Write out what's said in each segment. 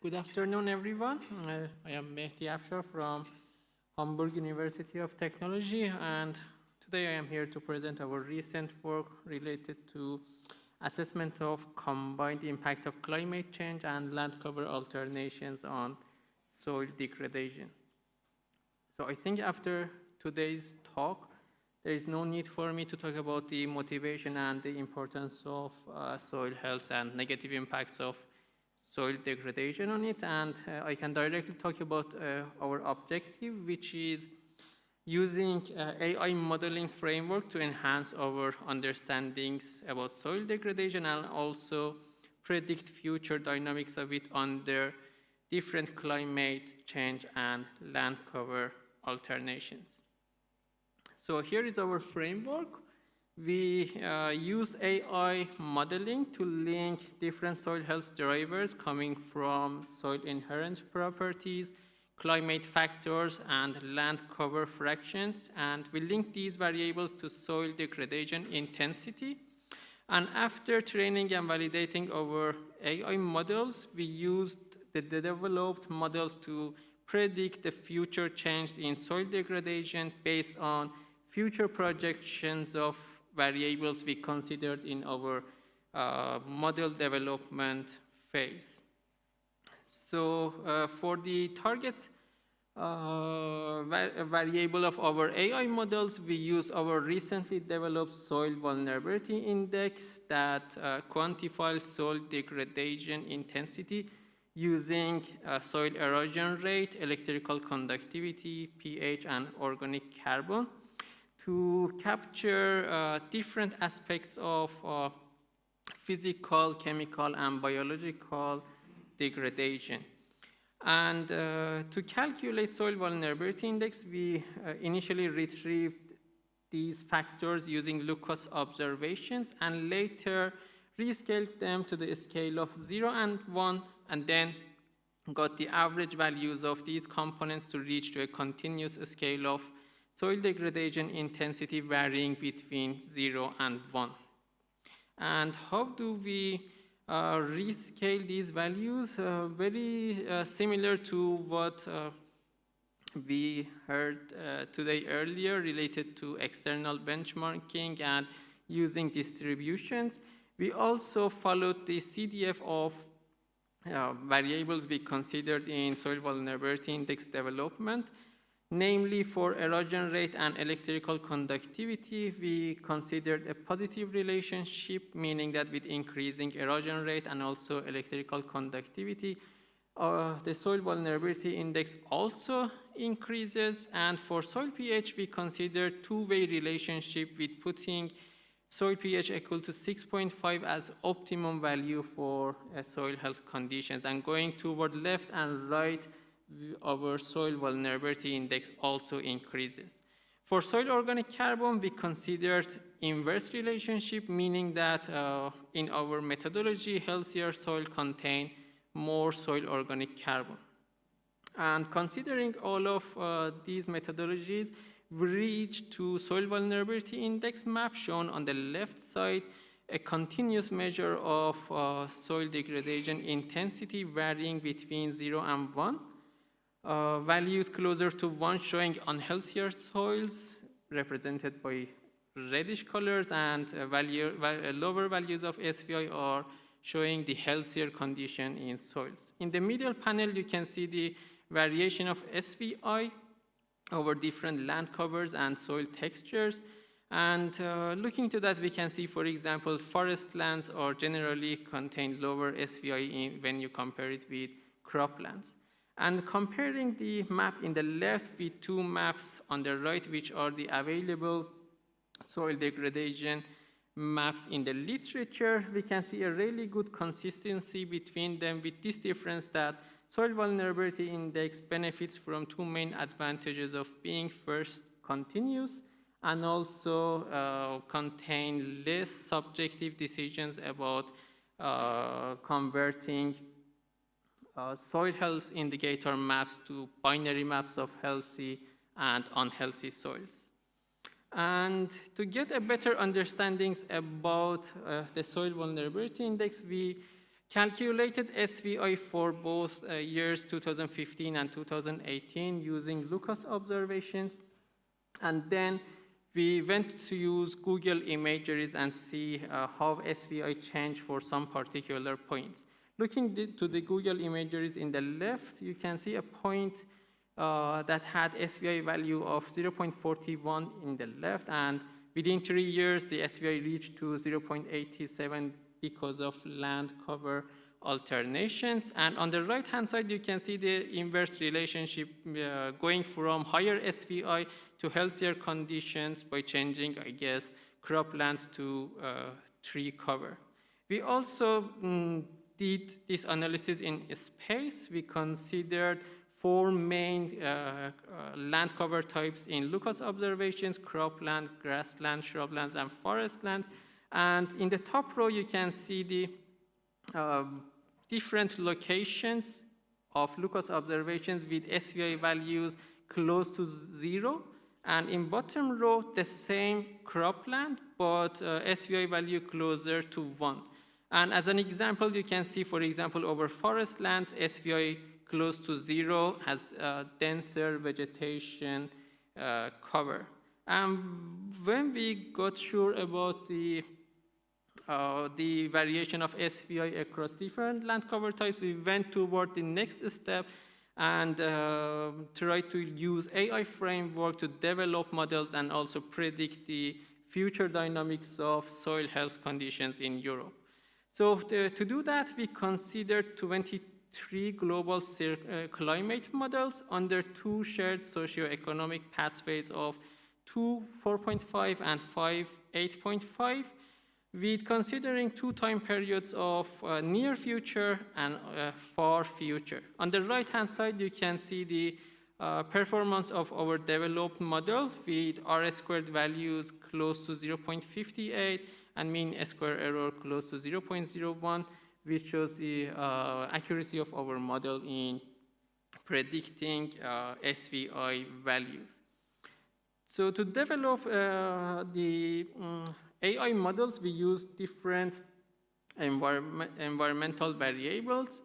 Good afternoon, everyone. I am Mehdi Afshar from Hamburg University of Technology, and today I am here to present our recent work related to assessment of combined impact of climate change and land cover alternations on soil degradation. So I think after today's talk, there is no need for me to talk about the motivation and the importance of soil health and negative impacts of soil degradation on it, and I can directly talk about our objective, which is using AI modeling framework to enhance our understandings about soil degradation and also predict future dynamics of it under different climate change and land cover alternations. So here is our framework. We used AI modeling to link different soil health drivers coming from soil inherent properties, climate factors, and land cover fractions. And we linked these variables to soil degradation intensity. And after training and validating our AI models, we used the developed models to predict the future change in soil degradation based on future projections of variables we considered in our model development phase. So for the target variable of our AI models, we use our recently developed soil vulnerability index that quantifies soil degradation intensity using soil erosion rate, electrical conductivity, pH, and organic carbon, to capture different aspects of physical, chemical, and biological degradation. And to calculate soil vulnerability index, we initially retrieved these factors using Lucas observations and later rescaled them to the scale of 0 and 1, and then got the average values of these components to reach to a continuous scale of soil degradation intensity varying between 0 and 1. And how do we rescale these values? Very similar to what we heard today earlier related to external benchmarking and using distributions. We also followed the CDF of variables we considered in soil vulnerability index development. Namely, for erosion rate and electrical conductivity, we considered a positive relationship, meaning that with increasing erosion rate and also electrical conductivity, the soil vulnerability index also increases. And for soil pH, we considered two-way relationship with putting soil pH equal to 6.5 as optimum value for soil health conditions, and going toward left and right, our soil vulnerability index also increases. For soil organic carbon, we considered inverse relationship, meaning that in our methodology, healthier soil contain more soil organic carbon. And considering all of these methodologies, we reached to soil vulnerability index map shown on the left side, a continuous measure of soil degradation intensity varying between 0 and 1. Values closer to 1 showing unhealthier soils represented by reddish colors, and lower values of SVI are showing the healthier condition in soils. In the middle panel, you can see the variation of SVI over different land covers and soil textures. And looking to that, we can see, for example, forest lands are generally contain lower SVI when you compare it with croplands. And comparing the map in the left with two maps on the right, which are the available soil degradation maps in the literature, we can see a really good consistency between them, with this difference that soil vulnerability index benefits from two main advantages of being first continuous and also contain less subjective decisions about converting soil health indicator maps to binary maps of healthy and unhealthy soils. And to get a better understanding about the soil vulnerability index, we calculated SVI for both years 2015 and 2018 using Lucas observations. And then we went to use Google imageries and see how SVI changed for some particular points. Looking to the Google imageries in the left, you can see a point that had SVI value of 0.41 in the left, and within 3 years, the SVI reached to 0.87 because of land cover alternations. And on the right-hand side, you can see the inverse relationship going from higher SVI to healthier conditions by changing, I guess, croplands to tree cover. We also did this analysis in space. We considered 4 main land cover types in Lucas observations: cropland, grassland, shrublands, and forestland. And in the top row, you can see the different locations of Lucas observations with SVI values close to 0. And in bottom row, the same cropland, but SVI value closer to 1. And as an example, you can see, for example, over forest lands, SVI close to 0 has denser vegetation cover. And when we got sure about the variation of SVI across different land cover types, we went toward the next step and tried to use AI framework to develop models and also predict the future dynamics of soil health conditions in Europe. So to do that, we considered 23 global climate models under 2 shared socioeconomic pathways of 2, 4.5 and 5, 8.5, with considering 2 time periods of near future and far future. On the right-hand side, you can see the performance of our developed model with R-squared values close to 0.58 and mean square error close to 0.01, which shows the accuracy of our model in predicting SVI values. So to develop the AI models, we use different environmental variables.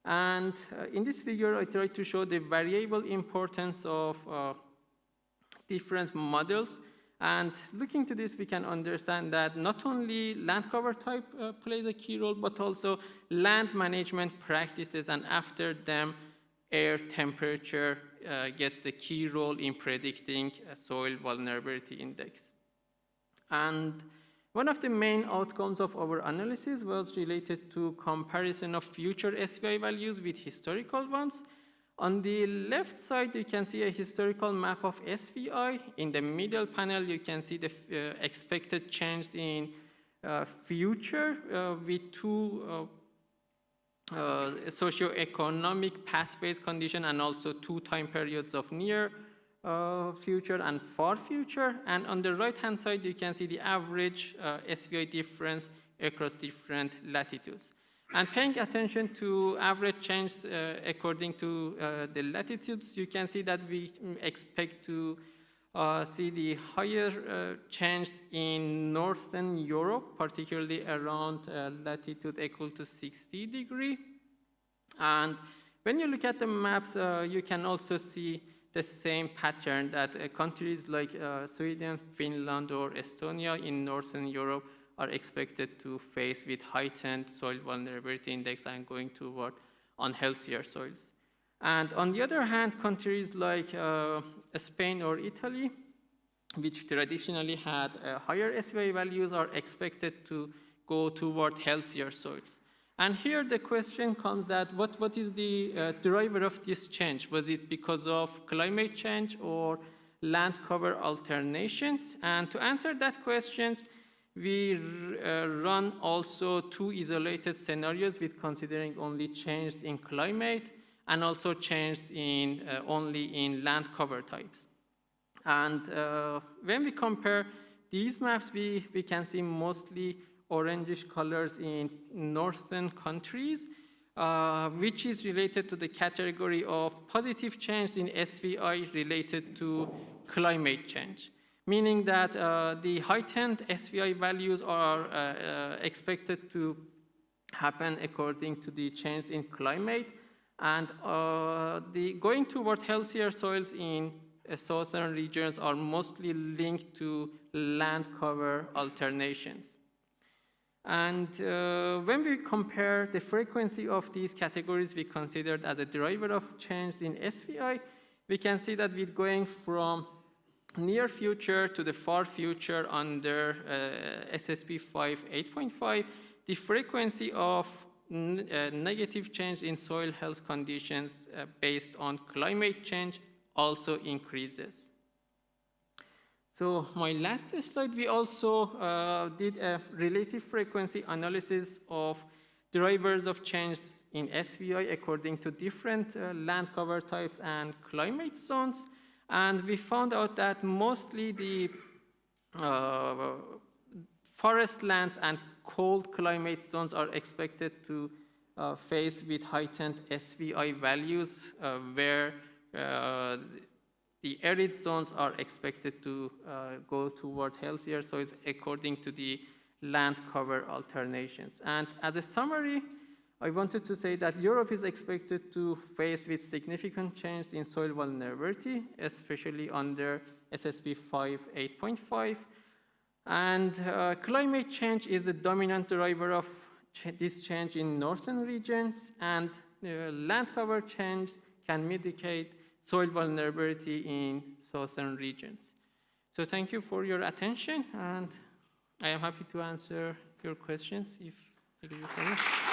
And in this figure, I try to show the variable importance of different models. And looking to this, we can understand that not only land cover type plays a key role, but also land management practices, and after them, air temperature gets the key role in predicting a soil vulnerability index. And one of the main outcomes of our analysis was related to comparison of future SVI values with historical ones. On the left side, you can see a historical map of SVI. In the middle panel, you can see the expected change in future with 2 socioeconomic pathways condition and also 2 time periods of near future and far future. And on the right-hand side, you can see the average SVI difference across different latitudes. And paying attention to average change according to the latitudes, you can see that we expect to see the higher change in Northern Europe, particularly around latitude equal to 60 degrees. And when you look at the maps, you can also see the same pattern that countries like Sweden, Finland, or Estonia in Northern Europe are expected to face with heightened soil vulnerability index and going toward unhealthier soils. And on the other hand, countries like Spain or Italy, which traditionally had higher SVI values, are expected to go toward healthier soils. And here the question comes that what is the driver of this change? Was it because of climate change or land cover alternations? And to answer that question, we run also 2 isolated scenarios with considering only change in climate and also change in only in land cover types. And when we compare these maps, we can see mostly orangish colors in northern countries, which is related to the category of positive change in SVI related to climate change, meaning that the heightened SVI values are expected to happen according to the change in climate, and the going toward healthier soils in southern regions are mostly linked to land cover alternations. And when we compare the frequency of these categories we considered as a driver of change in SVI, we can see that we're going from near future to the far future under SSP 5.8.5, the frequency of negative change in soil health conditions based on climate change also increases. So my last slide, we also did a relative frequency analysis of drivers of change in SVI according to different land cover types and climate zones. And we found out that mostly the forest lands and cold climate zones are expected to face with heightened SVI values, where the arid zones are expected to go toward healthier soils according to the land cover alternations. And as a summary, I wanted to say that Europe is expected to face with significant change in soil vulnerability, especially under SSP 5.8.5. And climate change is the dominant driver of this change in northern regions, and land cover change can mitigate soil vulnerability in southern regions. So thank you for your attention, and I am happy to answer your questions if it is any.